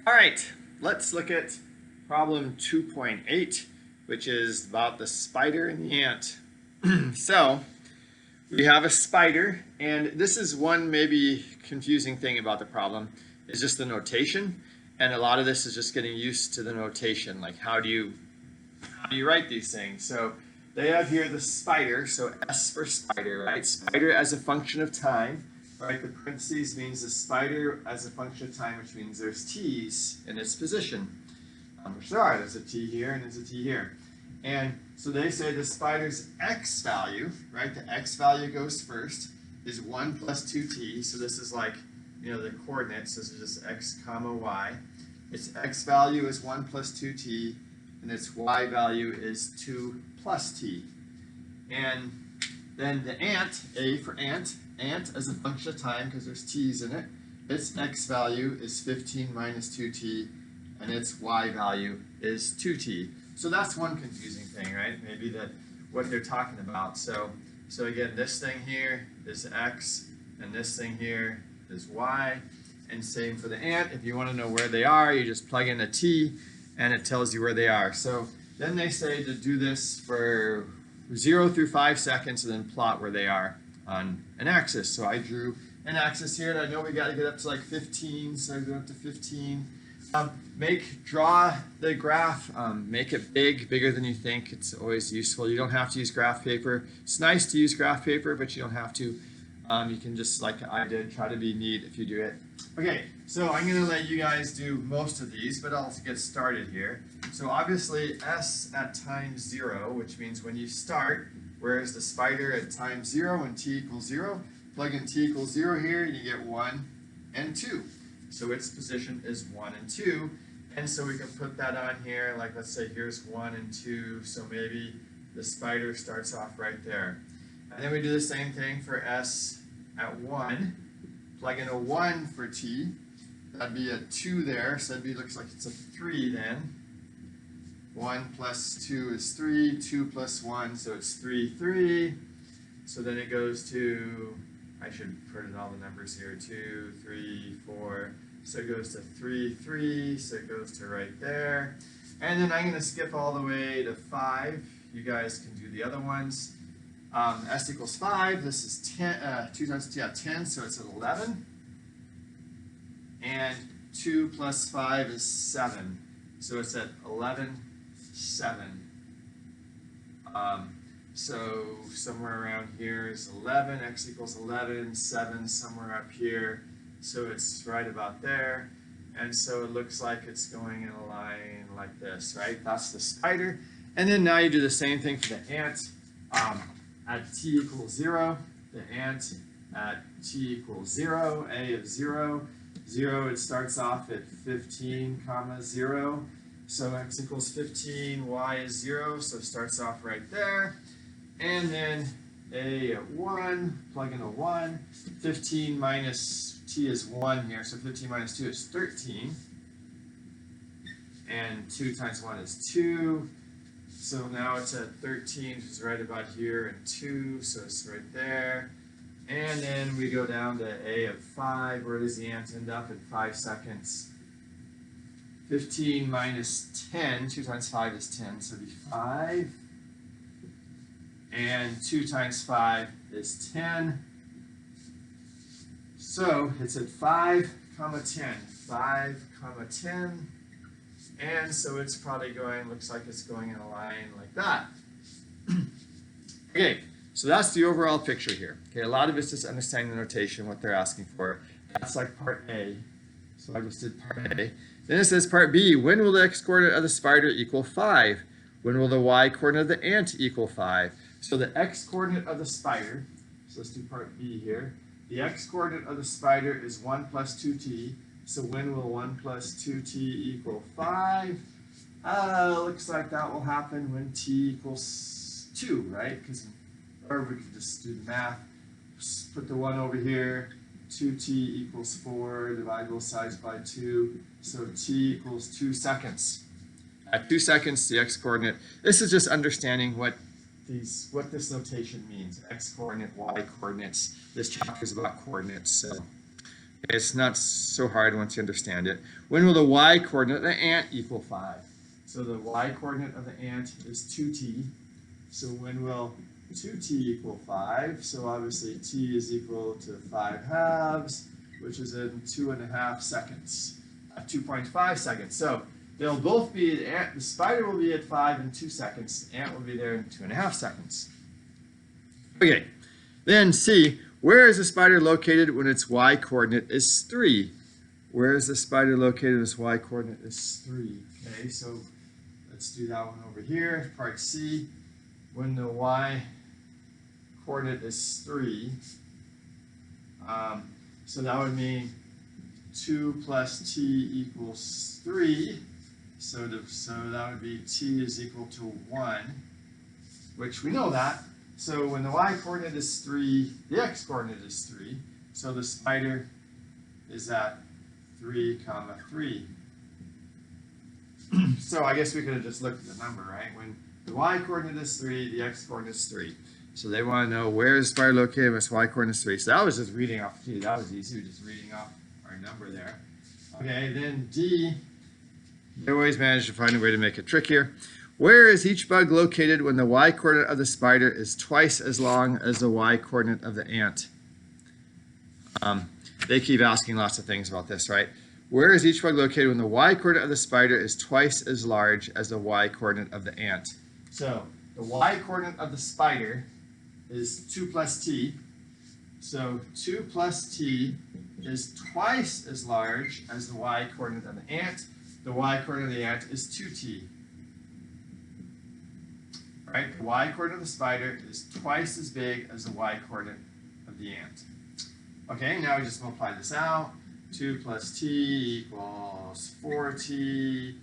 All right, let's look at problem 2.8, which is about the spider and the ant. So we have a spider, and this is one maybe confusing thing about the problem, is just the notation. And a lot of this is just getting used to the notation, like how do you write these things? So they have here the spider, so S for spider, right? Spider as a function of time. Right, the parentheses means the spider as a function of time, which means there's t's in its position. Which there are. There's a t here and there's a t here. And so they say the spider's x value, right, the x value goes first, is 1 plus 2t. So this is like, the coordinates. This is just x comma y. Its x value is 1 plus 2t, and its y value is 2 plus t. And then the ant, A for ant as a function of time because there's t's in it, its x value is 15 minus 2t, and its y value is 2t. So that's one confusing thing, right? Maybe that what they're talking about. So again, this thing here is x, and this thing here is y. And same for the ant. If you want to know where they are, you just plug in a t, and it tells you where they are. So then they say to do this for 0 through 5 seconds and then plot where they are on an axis. So I drew an axis here, and I know we got to get up to like 15, so I go up to 15. Draw the graph, make it bigger than you think. It's always useful. You don't have to use graph paper. It's nice to use graph paper, but you don't have to. You can just, like I did, try to be neat if you do it. Okay, so I'm going to let you guys do most of these, but I'll get started here. So obviously S at time 0, which means when you start, whereas the spider at time 0 when t equals 0, plug in t equals 0 here and you get 1 and 2. So its position is 1 and 2. And so we can put that on here, like let's say here's 1 and 2, so maybe the spider starts off right there. And then we do the same thing for S at 1. Plug in a 1 for t. That'd be a 2 there, so that looks like it's a 3 then. 1 plus 2 is 3, 2 plus 1, so it's 3, 3. So then it goes to, I should put in all the numbers here, 2, 3, 4. So it goes to 3, 3, so it goes to right there. And then I'm going to skip all the way to 5. You guys can do the other ones. S equals 5, this is 10, 2 times 10, so it's at 11. And 2 plus 5 is 7, so it's at 11, 7. So somewhere around here is 11, x equals 11, 7 somewhere up here, so it's right about there. And so it looks like it's going in a line like this, right? That's the spider. And then now you do the same thing for the ant. At t equals 0, the ant at t equals 0, a of 0, 0, it starts off at 15, comma 0. So x equals 15, y is 0, so it starts off right there. And then a at 1, plug in a 1. 15 minus t is 1 here, so 15 minus 2 is 13. And 2 times 1 is 2. So now it's at 13, which is right about here, and 2, so it's right there. And then we go down to a of 5. Where does the ant end up at 5 seconds? 15 minus 10, 2 times 5 is 10, so it'd be 5. And 2 times 5 is 10. So it's at 5, comma 10. 5, comma 10. And so it's probably going, looks like it's going in a line like that. Okay, so that's the overall picture here. Okay, a lot of it's just understanding the notation, what they're asking for. That's like part A. So I just did part A. Then it says part B, when will the x-coordinate of the spider equal 5? When will the y-coordinate of the ant equal 5? So the x-coordinate of the spider, so let's do part B here. The x-coordinate of the spider is 1 plus 2t. So when will 1 plus 2t equal 5? Looks like that will happen when t equals 2, right? Or we could just do the math. Just put the 1 over here. 2t equals 4. Divide both sides by 2. So t equals 2 seconds. At 2 seconds, the x-coordinate. This is just understanding what this notation means. X-coordinate, y-coordinates. This chapter is about coordinates. So It's not so hard once you understand it. When will the y-coordinate of the ant equal 5? So the y-coordinate of the ant is 2t. So when will 2t equal 5? So obviously t is equal to 5 halves, which is in 2.5 seconds. 2.5 seconds. So they'll both be, the spider will be at 5 in 2 seconds. The ant will be there in 2.5 seconds. Okay, then C. Where is the spider located when its y-coordinate is 3? Where is the spider located when its y-coordinate is 3? Okay, so let's do that one over here. Part C. When the y-coordinate is 3, so that would mean 2 plus t equals 3. So that would be t is equal to 1, which we know that. So when the y-coordinate is 3, the x-coordinate is 3. So the spider is at 3, 3. So I guess we could have just looked at the number, right? When the y-coordinate is 3, the x-coordinate is 3. So they want to know where is the spider located when its y-coordinate is 3. So that was just reading off. Gee, that was easy. We're just reading off our number there. Okay, then D. They always manage to find a way to make it trickier. Where is each bug located when the y-coordinate of the spider is twice as long as the y-coordinate of the ant? They keep asking lots of things about this, right? Where is each bug located when the y-coordinate of the spider is twice as large as the y-coordinate of the ant? So the y-coordinate of the spider is 2 plus t. So 2 plus t is twice as large as the y-coordinate of the ant. The y-coordinate of the ant is 2t. Right? The y-coordinate of the spider is twice as big as the y-coordinate of the ant. Okay, now we just multiply this out. 2 plus t equals 4t.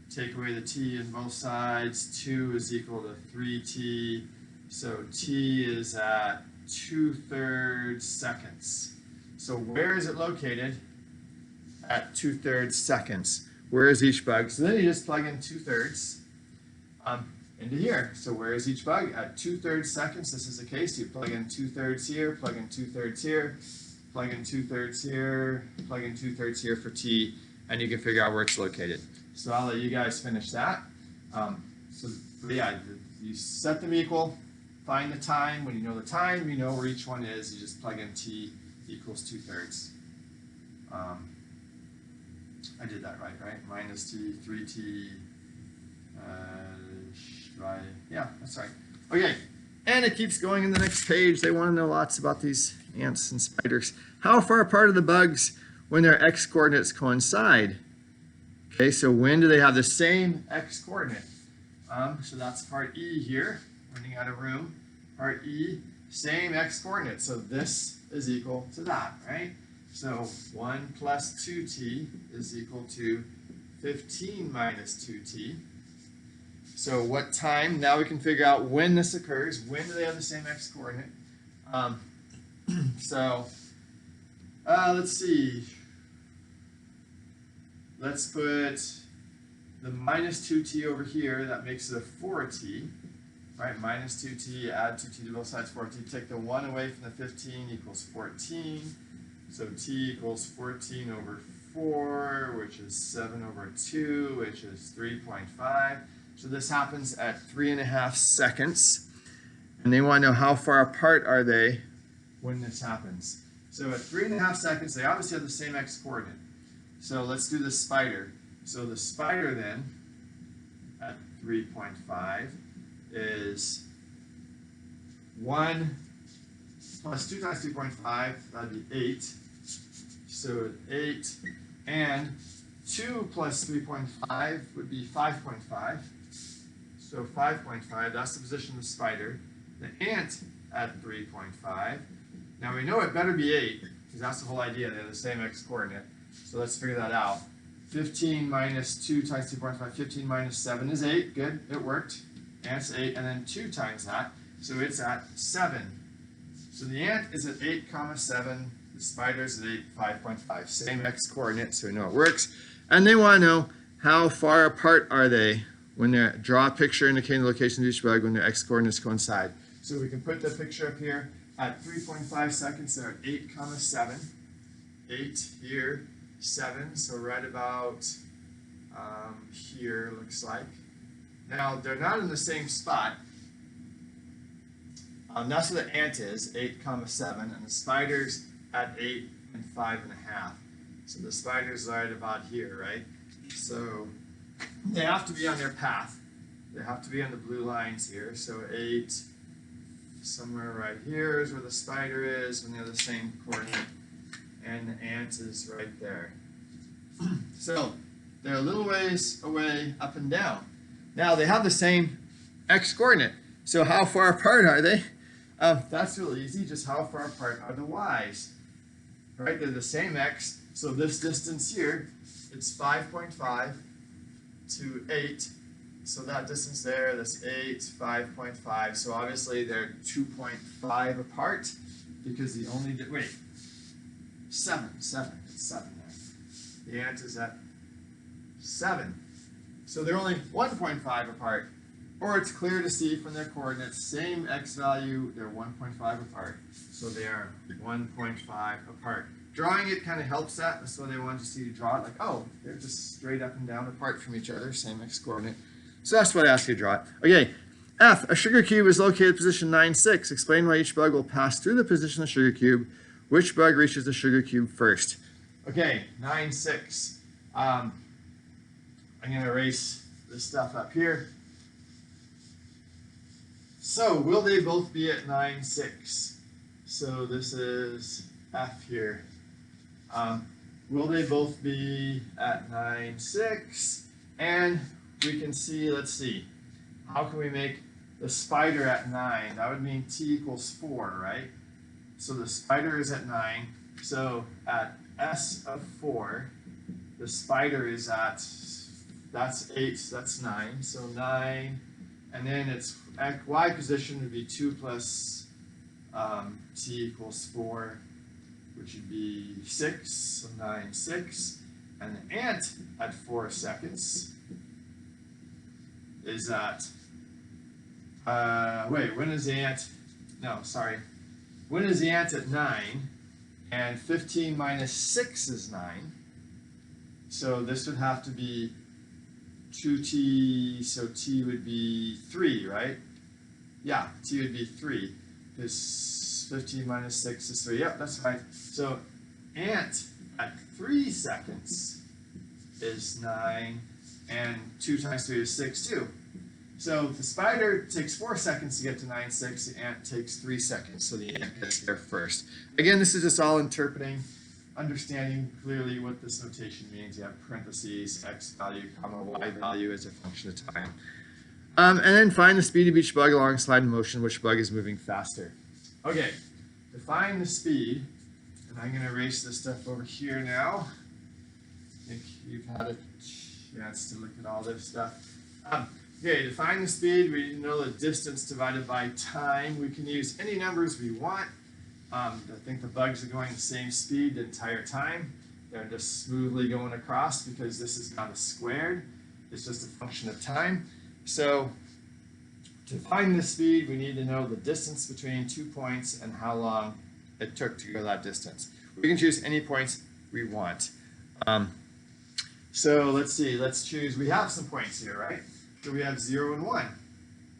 Take away the t in both sides. 2 is equal to 3t. So t is at 2/3 seconds. So where is it located? At 2/3 seconds. Where is each bug? So then you just plug in 2/3 into here. So where is each bug? At 2/3 seconds. This is the case. You plug in 2/3 here, plug in 2/3 here, plug in 2/3 here, plug in 2/3 here for t, and you can figure out where it's located. So I'll let you guys finish that. But yeah, you set them equal, find the time. When you know the time, you know where each one is. You just plug in t equals 2/3. I did that right? Minus t, 3t, yeah, that's right. Okay, and it keeps going in the next page. They want to know lots about these ants and spiders. How far apart are the bugs when their x-coordinates coincide? Okay, so when do they have the same x-coordinate? So that's part E here, running out of room. Part E, same x-coordinate. So this is equal to that, right? So 1 plus 2t is equal to 15 minus 2t. So what time? Now we can figure out when this occurs. When do they have the same x-coordinate? Let's see. Let's put the minus 2t over here. That makes it a 4t. Right, minus 2t, add 2t to both sides, 4t. Take the 1 away from the 15 equals 14. So t equals 14 over 4, which is 7 over 2, which is 3.5. So this happens at 3.5 seconds. And they want to know how far apart are they when this happens. So at 3.5 seconds, they obviously have the same x-coordinate. So let's do the spider. So the spider then, at 3.5, is 1 plus 2 times 3.5, that'd be 8. So 8, and 2 plus 3.5 would be 5.5. So 5.5, that's the position of the spider. The ant at 3.5. Now we know it better be 8, because that's the whole idea. They have the same x-coordinate. So let's figure that out. 15 minus 2 times 2.5, 15 minus 7 is 8. Good, it worked. Ant's 8, and then 2 times that. So it's at 7. So the ant is at 8, 7. The spider's at 8, 5.5. Same x-coordinate, so we know it works. And they want to know how far apart are they when they draw a picture indicating the location of each bug when their x-coordinates coincide. So we can put the picture up here at 3.5 seconds. They're at 8, 7. 8 here, 7, so right about here looks like. Now they're not in the same spot. That's where the ant is, 8, 7, and the spider's at 8 and 5.5. So the spider's right about here, right? So they have to be on their path. They have to be on the blue lines here. So 8, somewhere right here is where the spider is when they're the same coordinate. And the ant is right there. So they're a little ways away up and down. Now they have the same x coordinate. So how far apart are they? That's really easy. Just how far apart are the y's? Right? They're the same x. So this distance here, it's 5.5 to 8. So that distance there, that's 8, 5.5. So obviously they're 2.5 apart because the only, wait, 7, it's 7 there. The ant is at 7. So they're only 1.5 apart. Or it's clear to see from their coordinates, same x value, they're 1.5 apart. So they are 1.5 apart. Drawing it kind of helps that. That's why they wanted to see you draw it like, oh, they're just straight up and down apart from each other, same x coordinate. So that's what I asked you to draw it. Okay, F, a sugar cube is located at position 9, 6. Explain why each bug will pass through the position of the sugar cube. Which bug reaches the sugar cube first? Okay, 9, 6. I'm going to erase this stuff up here. So, will they both be at 9, 6? So this is F here. Will they both be at 9, 6? And we can see, let's see, how can we make the spider at 9? That would mean t equals 4, right? So the spider is at 9. So at s of 4, the spider is at, that's 8, that's 9. So 9, and then its y position would be 2 plus t equals 4, which would be 6, so 9, 6. And the ant at 4 seconds is at, when is the ant, no, sorry. When is the ant at 9? And 15 minus 6 is 9. So this would have to be 2t, so t would be 3, right? Yeah, t would be 3. Because 15 minus 6 is 3. Yep, that's right. So ant at 3 seconds is 9, and 2 times 3 is 6 too. So the spider takes 4 seconds to get to 9, 6. The ant takes 3 seconds, so the ant gets there first. Again, this is just all interpreting, understanding clearly what this notation means. You have parentheses, x value, comma, y value as a function of time. And then find the speed of each bug along slide in motion. Which bug is moving faster? Okay, define the speed. And I'm going to erase this stuff over here now. I think you've had a chance to look at all this stuff. Okay, define the speed. We know the distance divided by time. We can use any numbers we want. I think the bugs are going the same speed the entire time. They're just smoothly going across because this is not a squared. It's just a function of time. So to find the speed, we need to know the distance between 2 points and how long it took to go that distance. We can choose any points we want. So let's see, let's choose, we have some points here, right? So we have 0 and 1.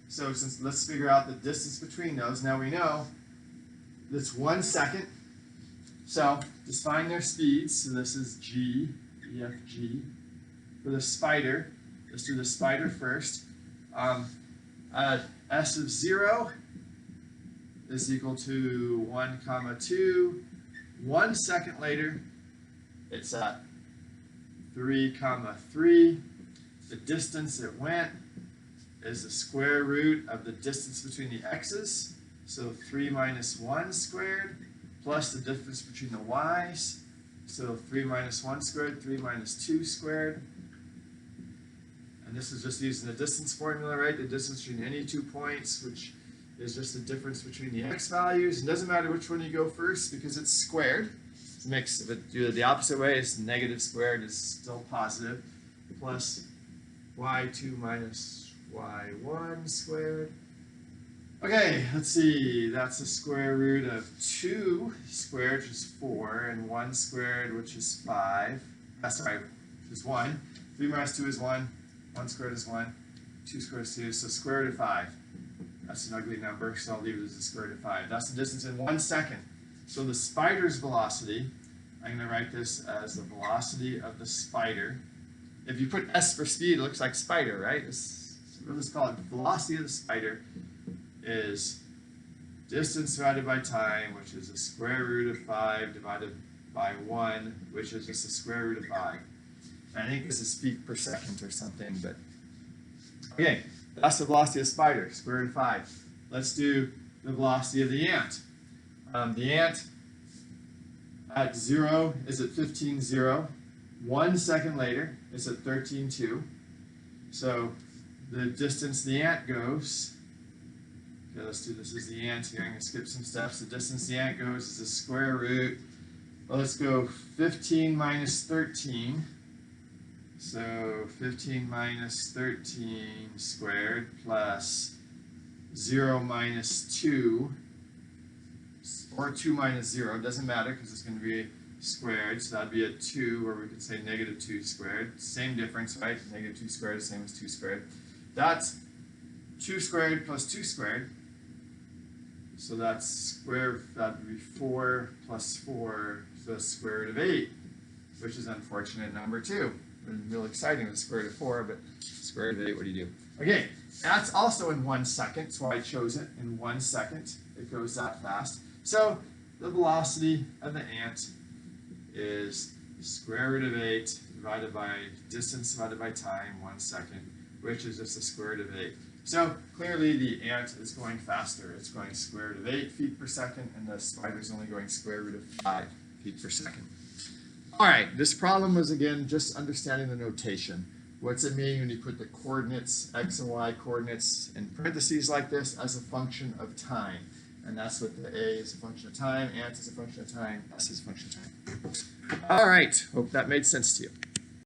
So let's figure out the distance between those. Now we know that's 1 second. So just find their speeds. So this is G, E, F, G. For the spider, let's do the spider first. S of 0 is equal to 1 comma 2. 1 second later, it's at 3 comma 3. The distance it went is the square root of the distance between the x's. So 3 minus 1 squared plus the difference between the y's. So 3 minus 1 squared, 3 minus 2 squared. And this is just using the distance formula, right? The distance between any 2 points, which is just the difference between the x values. It doesn't matter which one you go first because it's squared. It makes, if it do it the opposite way, it's negative squared is still positive, plus y2 minus y1 squared. Okay, let's see. That's the square root of 2 squared, which is 4, and 1 squared, which is 5. Sorry, which is 1. 3 minus 2 is 1. 1 squared is 1. 2 squared is 2. So square root of 5. That's an ugly number, so I'll leave it as the square root of 5. That's the distance in 1 second. So the spider's velocity, I'm going to write this as the velocity of the spider. If you put S for speed, it looks like spider, right? Let's call it velocity of the spider is distance divided by time, which is the square root of 5 divided by 1, which is just the square root of 5. And I think this is feet per second or something, but okay, that's the velocity of the spider, square root of 5. Let's do the velocity of the ant. The ant at 0 is at 15.0. 1 second later, it's at 13.2. So the distance the ant goes, okay, let's do this as the ant here. I'm going to skip some steps. The distance the ant goes is the square root. Well, let's go 15 minus 13. So 15 minus 13 squared plus 0 minus 2, or 2 minus 0, doesn't matter because it's going to be squared, so that'd be a 2, or we could say negative 2 squared. Same difference, right? Negative 2 squared is the same as 2 squared. That's 2 squared plus 2 squared. So that's that'd be 4 plus 4, so the square root of 8, which is unfortunate number 2. It's real exciting with the square root of 4, but square root of 8, what do you do? Okay, that's also in 1 second, that's why I chose it in 1 second. It goes that fast. So the velocity of the ant is square root of 8 divided by distance divided by time, 1 second, which is just the square root of 8. So clearly the ant is going faster. It's going square root of 8 feet per second, and the spider is only going square root of 5 feet per second. All right, this problem was, again, just understanding the notation. What's it mean when you put the coordinates, x and y coordinates, in parentheses like this as a function of time? And that's what the A is a function of time, ant is a function of time, S is a function of time. All right, hope that made sense to you.